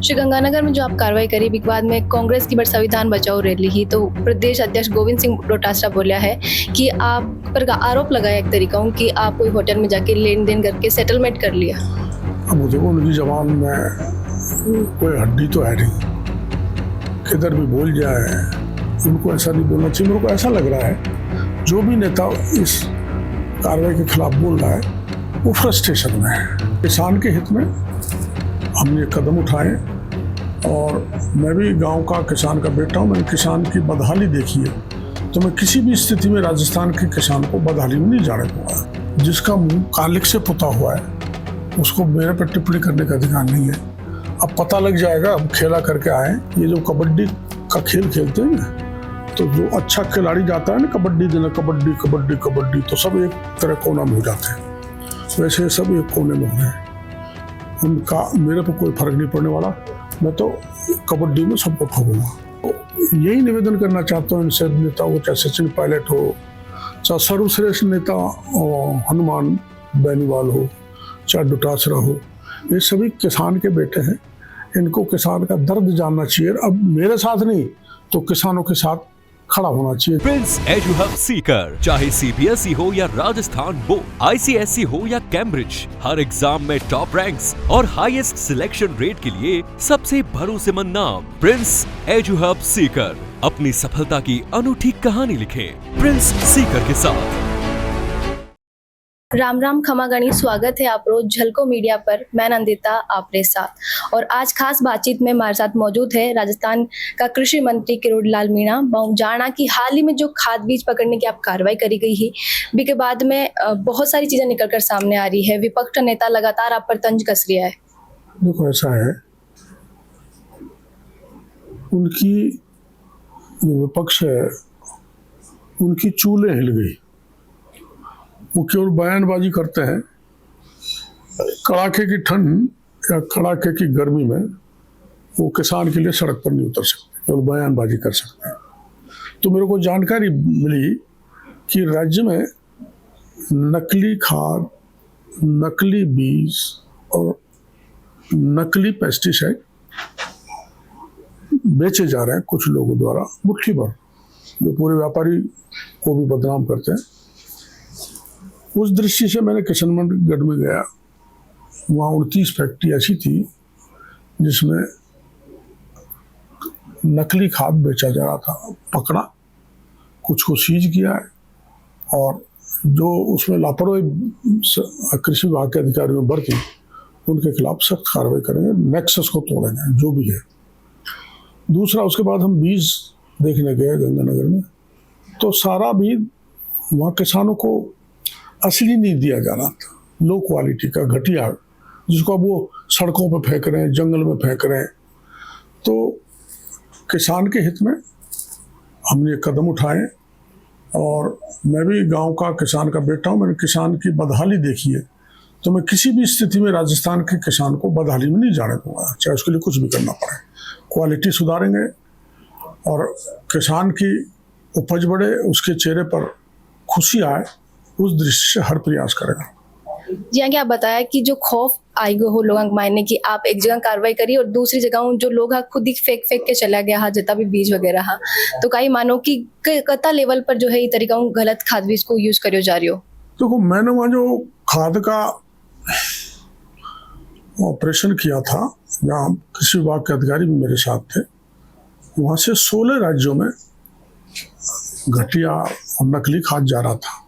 श्रीगंगानगर में जो आप कार्रवाई करी बाद में कांग्रेस की बड़ी संविधान बचाओ रैली ही तो प्रदेश अध्यक्ष गोविंद सिंह डोटासरा बोला है कि आप पर आरोप लगाया एक तरीका कि आप कोई होटल में जाके लेन देन करके सेटलमेंट कर लिया। अब मुझे उनकी जबान में कोई हड्डी तो है नहीं, किधर भी बोल जाए उनको ऐसा नहीं बोलना चाहिए। मेरे को ऐसा लग रहा है जो भी नेता इस कार्रवाई के खिलाफ बोल रहा है वो फ्रस्ट्रेशन में है। किसान के हित में हमने कदम उठाए और मैं भी गांव का किसान का बेटा हूं। मैंने किसान की बदहाली देखी है तो मैं किसी भी स्थिति में राजस्थान के किसान को बदहाली में नहीं जाने दूंगा। जिसका मुंह कालिक से पुता हुआ है उसको मेरे पर टिप्पणी करने का अधिकार नहीं है। अब पता लग जाएगा, अब खेला करके आए। ये जो कबड्डी का खेल खेलते हैं ना, तो जो अच्छा खिलाड़ी जाता है ना कबड्डी देना, कबड्डी कबड्डी कबड्डी, तो सब एक तरह कोना में हो जाते हैं। वैसे सब एक कोने में हो रहे हैं। उनका मेरे पर कोई फर्क नहीं पड़ने वाला। मैं तो कबड्डी में सबको ठोकूंगा। तो यही निवेदन करना चाहता हूँ इनसे नेताओं को, चाहे सचिन पायलट हो, चाहे सर्वश्रेष्ठ नेता हनुमान बेनीवाल हो, चाहे डोटासरा हो, ये सभी किसान के बेटे हैं। इनको किसान का दर्द जानना चाहिए। अब मेरे साथ नहीं तो किसानों के साथ खड़ा होना चाहिए। प्रिंस एजुहब सीकर, चाहे सीबीएसई हो या राजस्थान बोर्ड, आईसीएसई हो या कैम्ब्रिज, हर एग्जाम में टॉप रैंक्स और हाईएस्ट सिलेक्शन रेट के लिए सबसे भरोसेमंद नाम प्रिंस एजुहब सीकर। अपनी सफलता की अनूठी कहानी लिखें प्रिंस सीकर के साथ। राम राम खमागणी, स्वागत है आप रोज झलको मीडिया पर। मैं नंदिता आपके साथ और आज खास बातचीत में हमारे साथ मौजूद है राजस्थान का कृषि मंत्री किरोड़ीलाल मीणा। जाना कि हाल ही में जो खाद बीज पकड़ने की आप कार्रवाई करी गई है भी के बाद में बहुत सारी चीजें निकलकर सामने आ रही है। विपक्ष नेता लगातार आप पर तंज कस रहा है। देखो ऐसा है, उनकी जो विपक्ष है उनकी चूल्हे हिल गई। वो केवल बयानबाजी करते हैं। कड़ाके की ठंड या कड़ाके की गर्मी में वो किसान के लिए सड़क पर नहीं उतर सकते, केवल बयानबाजी कर सकते हैं। तो मेरे को जानकारी मिली कि राज्य में नकली खाद, नकली बीज और नकली पेस्टिसाइड बेचे जा रहे हैं कुछ लोगों द्वारा मुट्ठी भर, जो पूरे व्यापारी को भी बदनाम करते हैं। उस दृष्टि से मैंने किशनगढ़ में गया। वहाँ 29 फैक्ट्री ऐसी थी जिसमें नकली खाद बेचा जा रहा था। पकड़ा, कुछ को सीज किया है और जो उसमें लापरवाही कृषि विभाग के अधिकारियों ने बरती उनके खिलाफ सख्त कार्रवाई करेंगे, नेक्सस को तोड़ेंगे जो भी है। दूसरा, उसके बाद हम बीज देखने गए गंगानगर में, तो सारा बीज वहाँ किसानों को असली नहीं दिया जा रहा था, लो क्वालिटी का घटिया, जिसको अब वो सड़कों पर फेंक रहे हैं, जंगल में फेंक रहे हैं। तो किसान के हित में हमने कदम उठाए और मैं भी गांव का किसान का बेटा हूं। मैंने किसान की बदहाली देखी है तो मैं किसी भी स्थिति में राजस्थान के किसान को बदहाली में नहीं जाने दूंगा, चाहे उसके लिए कुछ भी करना पड़े। क्वालिटी सुधारेंगे और किसान की उपज बढ़े, उसके चेहरे पर खुशी आए, उस दृष्टि से हर प्रयास करेगा। जी हाँ, आप बताया कि जो खौफ आई हो लोगों के मायने की आप एक जगह कार्रवाई करी और दूसरी जगह जो लोग खुद ही फेंक के चला गया है जितना भी बीज वगैरह हाँ, तो कई मानो कि कता लेवल पर जो है ये तरीका गलत खाद बीज को यूज करो जा रही हो। देखो, मैंने वहाँ जो खाद का ऑपरेशन किया था, जहाँ कृषि विभाग के अधिकारी भी मेरे साथ थे, वहाँ से 16 राज्यों में घटिया और नकली खाद जा रहा था,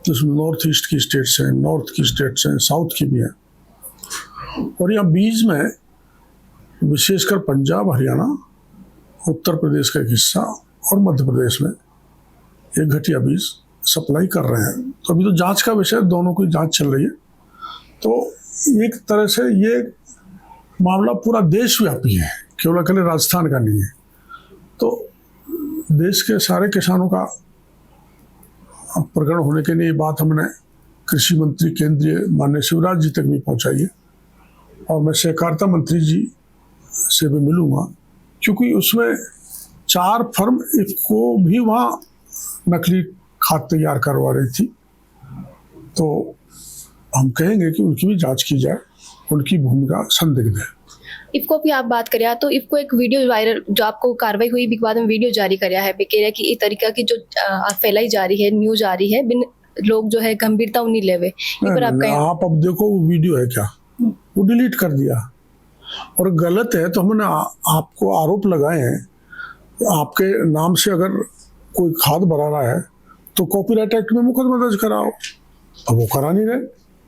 जिसमें नॉर्थ ईस्ट की स्टेट्स हैं, नॉर्थ की स्टेट्स हैं, साउथ की भी हैं। और यहाँ बीज में विशेषकर पंजाब, हरियाणा, उत्तर प्रदेश का एक हिस्सा और मध्य प्रदेश में एक घटिया बीज सप्लाई कर रहे हैं। तो अभी तो जांच का विषय, दोनों की जांच चल रही है। तो एक तरह से ये मामला पूरा देशव्यापी है, केवल अकेले राजस्थान का नहीं है। तो देश के सारे किसानों का प्रकरण होने के लिए ये बात हमने कृषि मंत्री केंद्रीय माननीय शिवराज जी तक भी पहुंचाई है और मैं सहकारिता मंत्री जी से भी मिलूंगा, क्योंकि उसमें 4 फर्म को भी वहाँ नकली खाद तैयार करवा रही थी। तो हम कहेंगे कि उनकी भी जांच की जाए, उनकी भूमिका संदिग्ध है। इफको की आप बात करिए तो इफको एक वीडियो वायरल जो आपको कार्रवाई हुई भी बाद में वीडियो जारी करया है बेकेरिया की इस तरीका की जो फैलाई जा रही है न्यूज आ रही है बिन लोग जो है गंभीरता नहीं लेवे इ पर आप कहें। आप अब देखो वो वीडियो है क्या, वो डिलीट कर दिया और गलत है तो हमने आपको आरोप लगाए हैं। आपके नाम से अगर कोई खाद बना रहा है तो कॉपीराइट एक्ट में मुकदमा दर्ज कराओ, अब वो करा नहीं रहे।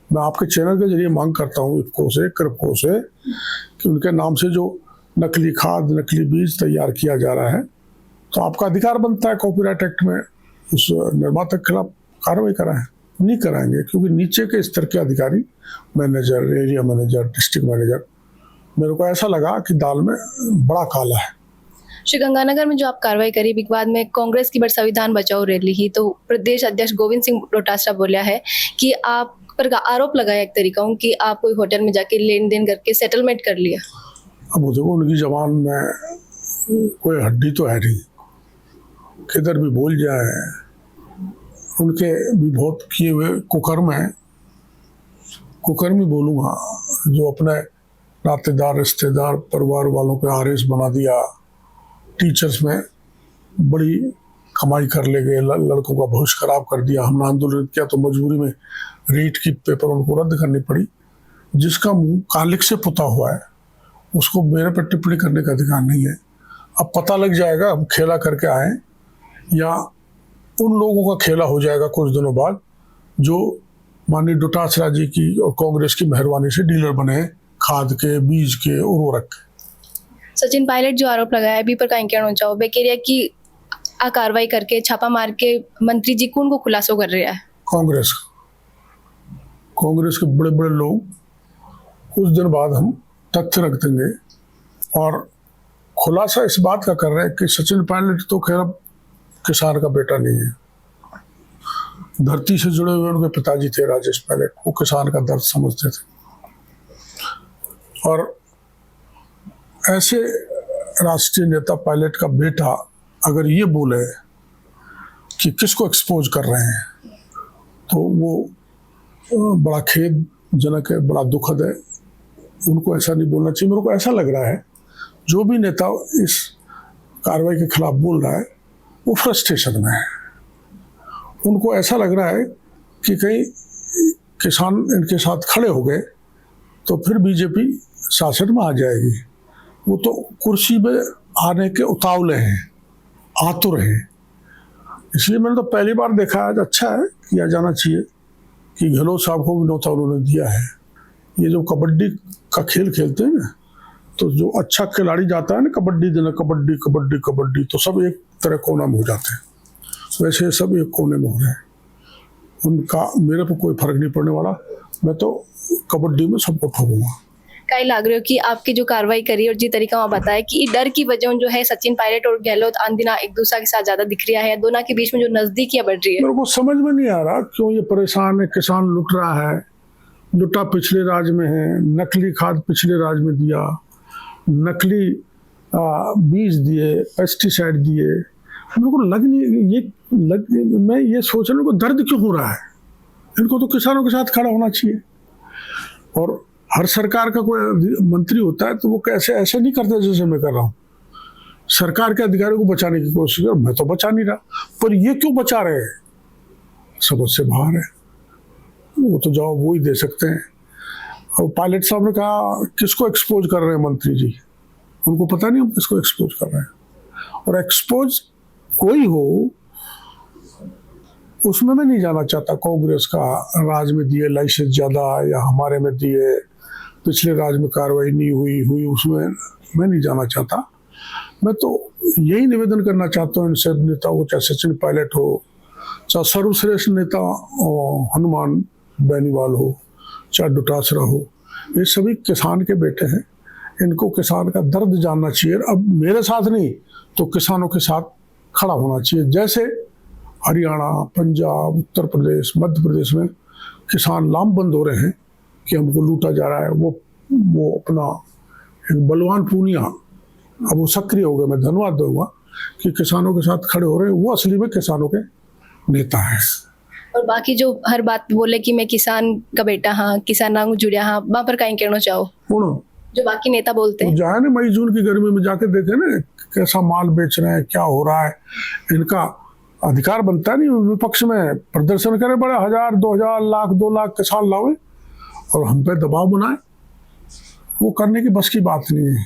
मैं आपके चैनल के जरिए मांग करता हूँ इफको से, क्रिप्को से, कि उनके नाम से जो नकली खाद नकली बीज तैयार किया जा रहा है तो आपका अधिकार बनता है कॉपीराइट एक्ट में उस निर्माता के खिलाफ कार्रवाई कराएं। नहीं कराएंगे क्योंकि नीचे के स्तर के अधिकारी, manager, area manager, district manager, मेरे को ऐसा लगा कि दाल में बड़ा काला है। श्रीगंगानगर में जो आप कार्रवाई करी के बाद में कांग्रेस की बड़ी संविधान बचाओ रैली ही तो प्रदेश अध्यक्ष गोविंद सिंह डोटासरा बोला है कि आप पर आरोप लगाया एक तरीका हूँ कि आप कोई होटल में जाके लेन देन करके सेटलमेंट कर लिया। अब वो देखो उनकी जबान में कोई हड्डी तो है नहीं, किधर भी बोल जाए। उनके भी बहुत किए हुए कुकर्म है, कुकर्म ही बोलूँगा, जो अपने नातेदार रिश्तेदार परिवार वालों के आरएस बना दिया, टीचर्स में बड़ी कमाई कर ले गए, लड़कों का भविष्य खराब कर दिया। हमने आंदोलन किया तो मजबूरी में रीट की पेपर उनको रद्द करनी पड़ी। जिसका मुंह कालिक से पुता हुआ है उसको मेरे पर टिप्पणी करने का अधिकार नहीं है। अब पता लग जाएगा हम खेला करके आए या उन लोगों का खेला हो जाएगा कुछ दिनों बाद जो माननीय डोटासरा जी की और कांग्रेस की मेहरबानी से डीलर बने खाद के, बीज के, उर्वरक के। सचिन पायलट जो आरोप लगाया है पर कहीं कहना चाहो बेकेरिया की कार्रवाई करके छापा मार के मंत्री जी कौन को खुलासो कर रहा है? कांग्रेस के बड़े बड़े लोग। कुछ दिन बाद हम तथ्य रख देंगे और खुलासा इस बात का कर रहे हैं कि सचिन पायलट तो खैर किसान का बेटा नहीं है। धरती से जुड़े हुए उनके पिताजी थे राजेश पायलट, वो किसान का दर्द समझते थे। और ऐसे राष्ट्रीय नेता पायलट का बेटा अगर ये बोले कि किसको एक्सपोज कर रहे हैं तो वो बड़ा खेदजनक है, बड़ा दुखद है। उनको ऐसा नहीं बोलना चाहिए। मेरे को ऐसा लग रहा है जो भी नेता इस कार्रवाई के खिलाफ बोल रहा है वो फ्रस्ट्रेशन में है। उनको ऐसा लग रहा है कि कहीं किसान इनके साथ खड़े हो गए तो फिर बीजेपी शासन में आ जाएगी। वो तो कुर्सी पे आने के उतावले हैं, आतुर हैं। इसलिए मैंने तो पहली बार देखा है, अच्छा है, किया जाना चाहिए कि गहलोत साहब को भी न्योता उन्होंने दिया है। ये जो कबड्डी का खेल खेलते हैं ना, तो जो अच्छा खिलाड़ी जाता है ना कबड्डी देना, कबड्डी कबड्डी कबड्डी, तो सब एक तरह कोना में हो जाते हैं। वैसे सब एक कोने में हो रहे हैं। उनका मेरे पर कोई फर्क नहीं पड़ने वाला। मैं तो कबड्डी में सबको ठोकूंगा। कई लाग रहे हो कि आपकी जो कार्रवाई करी और जिस तरीका वहाँ बताया कि डर की वजह जो है सचिन पायलट और गहलोत आंदिना एक दूसरे के साथ ज्यादा दिख रहा है, दोनों के बीच में जो नजदीकियां बढ़ रही है। मेरे को समझ में नहीं आ रहा क्यों ये परेशान है। किसान लुट रहा है, लुटा पिछले राज में है, नकली खाद पिछले राज में दिया, नकली बीज दिए, पेस्टिसाइड दिए। मेरे को मैं ये सोच रहा हूँ दर्द क्यों हो रहा है। इनको तो किसानों के साथ खड़ा होना चाहिए। और हर सरकार का कोई मंत्री होता है तो वो कैसे ऐसे नहीं करता जैसे मैं कर रहा हूँ। सरकार के अधिकारियों को बचाने की कोशिश कर, मैं तो बचा नहीं रहा, पर ये क्यों बचा रहे हैं समझ से बाहर है। वो तो जवाब वो ही दे सकते हैं। और पायलट साहब ने कहा किसको एक्सपोज कर रहे हैं मंत्री जी, उनको पता नहीं हम किसको एक्सपोज कर रहे हैं। और एक्सपोज कोई हो उसमें मैं नहीं जाना चाहता। कांग्रेस का राज में दिए लाइसेंस ज़्यादा या हमारे में दिए, पिछले राज में कार्रवाई नहीं हुई उसमें मैं नहीं जाना चाहता। मैं तो यही निवेदन करना चाहता हूँ इन सब नेताओं को, चाहे सचिन पायलट हो, चाहे सर्वश्रेष्ठ नेता हनुमान बेनीवाल हो, चाहे डोटासरा हो, ये सभी किसान के बेटे हैं। इनको किसान का दर्द जानना चाहिए। अब मेरे साथ नहीं तो किसानों के साथ खड़ा होना चाहिए। जैसे हरियाणा, पंजाब, उत्तर प्रदेश, मध्य प्रदेश में किसान लामबंद हो रहे हैं कि हमको लूटा जा रहा है। वो अपना एक बलवान पूनिया अब वो सक्रिय हो गए। मैं धन्यवाद दूंगा कि किसानों के साथ खड़े हो रहे हैं। वो असली में किसानों के नेता हैं। और बाकी जो हर बात बोले कि मैं किसान का बेटा हाँ, किसान जुड़िया हाँ, वहाँ पर कहीं कहना चाहो जो बाकी नेता बोलते तो हैं। जाए ना मई जून की गर्मी में जाके देखे ना कैसा माल बेच रहे हैं, क्या हो रहा है। इनका अधिकार बनता नहीं विपक्ष में प्रदर्शन करे, बड़े 1000 2000 लाख 2 लाख के साल लावे और हम पे दबाव बनाए, वो करने की बस की बात नहीं है।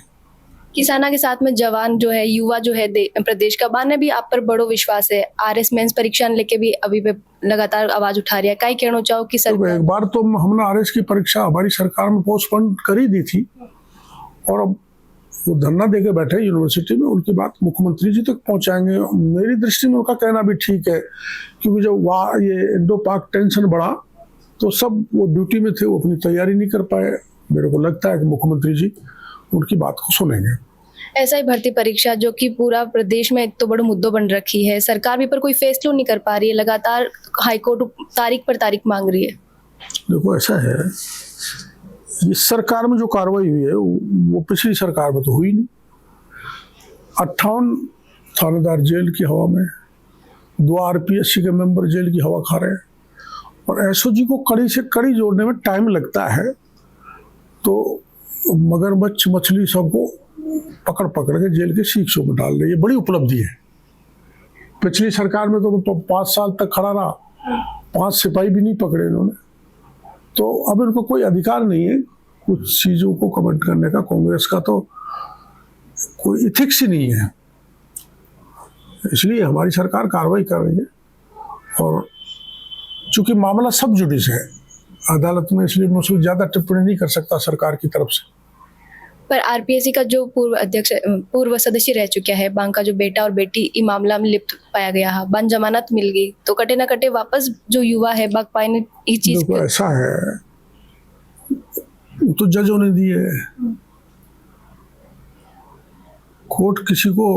किसाना के साथ में जवान जो है, युवा जो है प्रदेश का, बाने भी आप पर बड़ो विश्वास है। आरएस मेंस परीक्षा लेके भी अभी पे लगातार आवाज उठा रही है। कई कहना चाहो कि तो सरकार एक बार तो हमने आरएस की परीक्षा हमारी सरकार में पोस्टपोन कर ही दी थी, और अब वो धरना देके बैठे यूनिवर्सिटी में, उनकी बात मुख्यमंत्री जी तक पहुंचाएंगे। मेरी दृष्टि में उनका कहना भी ठीक है, क्योंकि जब वहाँ ये इंडो पाक टेंशन बढ़ा तो सब वो ड्यूटी में थे, वो अपनी तैयारी नहीं कर पाए। मेरे को लगता है कि मुख्यमंत्री जी उनकी बात को सुनेंगे। ऐसा ही भर्ती परीक्षा जो कि पूरा प्रदेश में एक तो बड़ा मुद्दा बन रखी है, सरकार भी पर कोई फैसला नहीं कर पा रही है, लगातार हाईकोर्ट तारीख पर तारीख मांग रही है। देखो ऐसा है, इस सरकार में जो कार्रवाई हुई है वो पिछली सरकार में तो हुई नहीं। 58 थानेदार जेल की हवा में, 2 आरपीएससी के मेंबर जेल की हवा खा रहे हैं, और एसओजी को कड़ी से कड़ी जोड़ने में टाइम लगता है। तो मगरमच्छ मछली सबको पकड़ पकड़ के जेल के शीशों में डाल रही है, बड़ी उपलब्धि है। पिछली सरकार में तो 5 साल तक खड़ा रहा, 5 सिपाही भी नहीं पकड़े इन्होंने। तो अब इनको कोई अधिकार नहीं है कुछ चीज़ों को कमेंट करने का। कांग्रेस का तो कोई इथिक्स ही नहीं है, इसलिए हमारी सरकार कार्रवाई कर रही है। और चूंकि मामला सब जुडिस है अदालत में, इसलिए मैं उसमें ज़्यादा टिप्पणी नहीं कर सकता सरकार की तरफ से। पर आरपीएससी का जो पूर्व सदस्य रह चुका है, बांका जो बेटा और बेटी इस मामला में लिप्त पाया गया है, बन जमानत मिल गई, तो कटे ना कटे वापस जो युवा है बाग पाए ने इस चीज देखो ऐसा है, तो जजों ने दिए, कोर्ट किसी को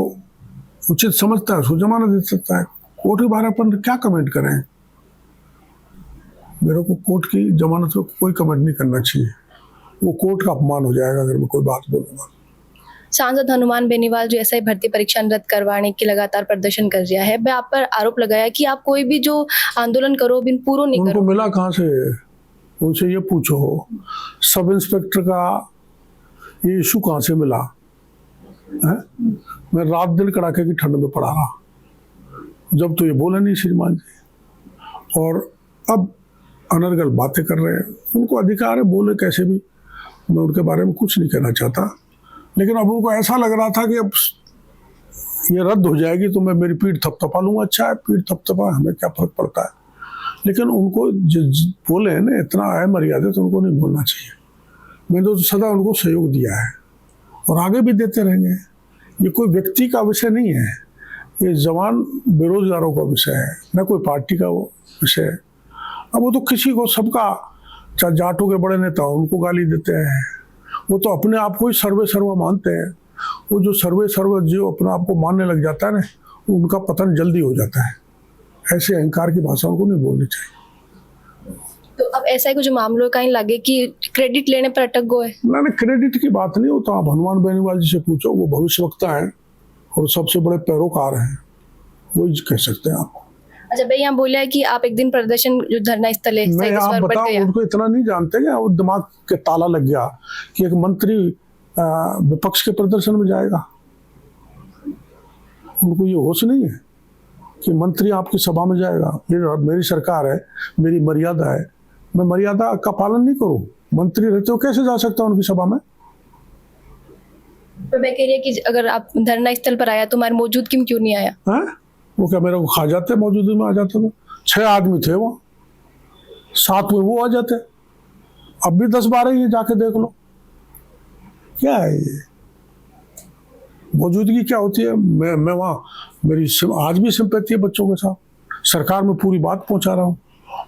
उचित समझता है उसको जमानत दे सकता है। कोर्ट के बारे में क्या कमेंट करें, मेरे को कोर्ट की जमानत पे कोई कमेंट नहीं करना चाहिए, वो कोर्ट का अपमान हो जाएगा अगर मैं कोई बात बोलूंगा। सांसद हनुमान बेनीवाल जो ऐसा ही भर्ती परीक्षा रद्द करवाने की लगातार प्रदर्शन कर रहा है, वह आप पर आरोप लगाया कि आप कोई भी जो आंदोलन करो बिन पूरा नहीं उनको करो। मिला कहाँ से, उनसे ये पूछो सब इंस्पेक्टर का ये इशू कहाँ से मिला है? मैं रात दिन कड़ाके की ठंड में पड़ा रहा, जब तो ये बोले नहीं श्रीमान जी, और अब अनर्गल बातें कर रहे हैं। उनको अधिकार है बोले कैसे भी, मैं उनके बारे में कुछ नहीं कहना चाहता, लेकिन अब उनको ऐसा लग रहा था कि अब ये रद्द हो जाएगी तो मैं मेरी पीठ थपथपा लूँगा। अच्छा है, पीठ थपथपा, हमें क्या फर्क पड़ता है। लेकिन उनको बोले हैं ना, इतना अमर्यादित तो उनको नहीं बोलना चाहिए। मैंने तो सदा उनको सहयोग दिया है और आगे भी देते रहेंगे। ये कोई व्यक्ति का विषय नहीं है, ये जवान बेरोजगारों का विषय है, न कोई पार्टी का वो विषय है। अब वो तो किसी को सबका, चाहे जाटों के बड़े नेता उनको गाली देते हैं, वो तो अपने आप को ही सर्वे सर्व मानते हैं। वो जो सर्वे सर्व जो अपने आप को मानने लग जाता है ना, उनका पतन जल्दी हो जाता है। ऐसे अहंकार की भाषा उनको नहीं बोलनी चाहिए। तो अब ऐसा ही कुछ मामलों कहीं लगे कि क्रेडिट लेने पर अटक गए। ना क्रेडिट की बात नहीं होता, आप हनुमान बेनीवाल जी से पूछो, वो भविष्यवक्ता है और सबसे बड़े पैरोकार हैं, वही कह सकते हैं आप। अच्छा भाई, यहाँ बोला है कि आप एक दिन प्रदर्शन जो धरना स्थल है मैं आप बताऊं, उनको इतना नहीं जानते कि वो दिमाग के ताला लग गया कि एक मंत्री विपक्ष के प्रदर्शन में जाएगा। उनको ये होश नहीं है कि मंत्री आपकी सभा में जाएगा। मेरी सरकार है, मेरी मर्यादा है, मैं मर्यादा का पालन नहीं करूं, मंत्री रहते हो कैसे जा सकता हूं उनकी सभा में। तो मैं कह रही है कि अगर आप धरना स्थल पर आया तो हमारे मौजूद क्यों नहीं आया है? वो क्या मेरे को खा जाते, मौजूदगी में आ जाते तो 6 आदमी थे वो, 7 में वो आ जाते, अब भी 10-12 ही जाके देख लो। क्या है ये मौजूदगी, क्या होती है। मैं वहाँ, मेरी आज भी सिंपैथी है बच्चों के साथ, सरकार में पूरी बात पहुँचा रहा हूँ,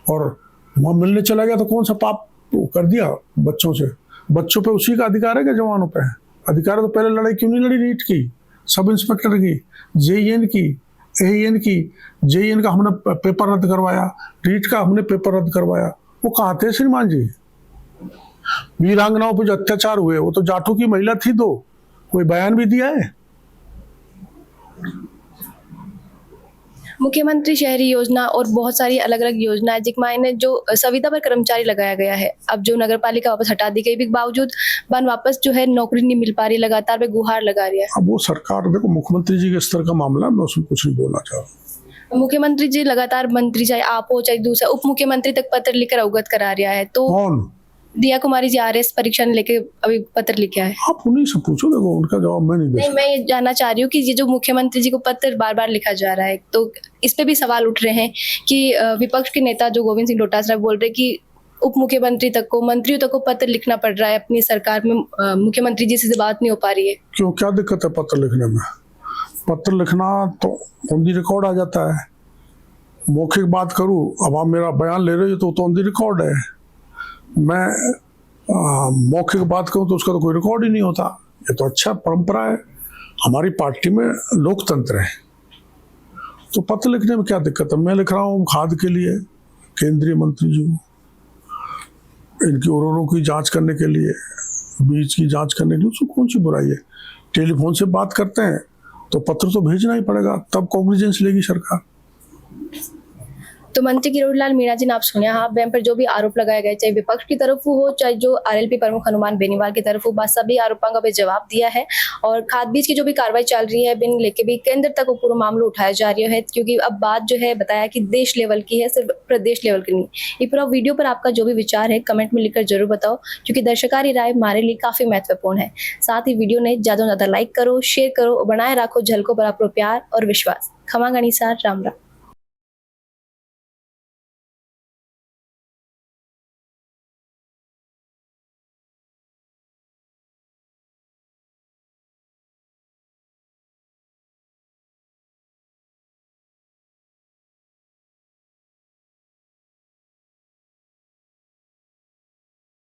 और वहाँ मिलने चला गया तो कौन सा पाप कर दिया बच्चों से। बच्चों पे उसी का अधिकार है कि जवानों पे है अधिकार है। तो पहले लड़ाई क्यों नहीं लड़ी नीट की, सब इंस्पेक्टर की, जेईएन की, एईएन की। जेईएन का हमने पेपर रद्द करवाया, नीट का हमने पेपर रद्द करवाया। वो कहाँ थे श्रीमान जी। वीरांगनाओं पर जो अत्याचार हुए वो तो जाटों की महिला थी, तो कोई बयान भी दिया है। मुख्यमंत्री शहरी योजना और बहुत सारी अलग अलग योजनाएं जिसमें इन्हें जो संविदा पर कर्मचारी लगाया गया है, अब जो नगर पालिका वापस हटा दी गई भी बावजूद बन वापस जो है नौकरी नहीं मिल पा रही, लगातार वे गुहार लगा रही है। अब वो सरकार, देखो मुख्यमंत्री जी के स्तर का मामला है, मैं उसमें कुछ नहीं बोलना चाह रहा। मुख्यमंत्री जी लगातार मंत्री चाहे आप हो चाहे दूसरा उप मुख्यमंत्री तक पत्र लिखकर अवगत करा रहा है, तो कौन? दिया कुमारी जी RS परीक्षा लेके अभी पत्र लिखा है। आप उन्हीं से पूछो, देखो उनका जवाब मैं नहीं दे नहीं, मैं ये जानना चाह रही हूँ कि ये जो मुख्यमंत्री जी को पत्र बार बार लिखा जा रहा है, तो इस पे भी सवाल उठ रहे हैं कि विपक्ष के नेता जो गोविंद सिंह डोटासरा बोल रहे कि उप मुख्यमंत्री तक को, मंत्रियों तक को पत्र लिखना पड़ रहा है, अपनी सरकार में मुख्यमंत्री जी से बात नहीं हो पा रही है। क्यों, क्या दिक्कत है पत्र लिखने में? पत्र लिखना तो ऑन दी रिकॉर्ड आ जाता है। मौखिक बात करूं, अब आप मेरा बयान ले रहे हो तो ऑन दी रिकॉर्ड है। मैं मौखिक बात करूं तो उसका तो कोई रिकॉर्ड ही नहीं होता। ये तो अच्छा परंपरा है, हमारी पार्टी में लोकतंत्र है, तो पत्र लिखने में क्या दिक्कत है? मैं लिख रहा हूँ खाद के लिए केंद्रीय मंत्री जी को, इनकी उर्वरकों की जांच करने के लिए, बीज की जांच करने के लिए, उसको कौन सी बुराई है? टेलीफोन से बात करते हैं तो पत्र तो भेजना ही पड़ेगा, तब कॉग्निजेंस लेगी सरकार। तो मंत्री किरोड़ीलाल मीणा जी ने आप सुनिया, हाँ वह पर जो भी आरोप लगाए गए, चाहे विपक्ष की तरफ हो चाहे जो RLP प्रमुख हनुमान बेनीवाल की तरफ हो, बस सभी आरोपों का भी जवाब दिया है। और खाद बीज की जो भी कार्रवाई चल रही है बिन लेके भी केंद्र तक वो पूरा मामला उठाया जा रहा है, क्योंकि अब बात जो है बताया कि देश लेवल की है, सिर्फ प्रदेश लेवल की नहीं। ये पूरा वीडियो पर आपका जो भी विचार है कमेंट में लिखकर जरूर बताओ, क्योंकि दर्शकारी राय हमारे लिए काफी महत्वपूर्ण है। साथ ही वीडियो ने ज्यादा से ज्यादा लाइक करो, शेयर करो और बनाए रखो झलकों पर आपको प्यार और विश्वास। खमा गणिसार, राम राम।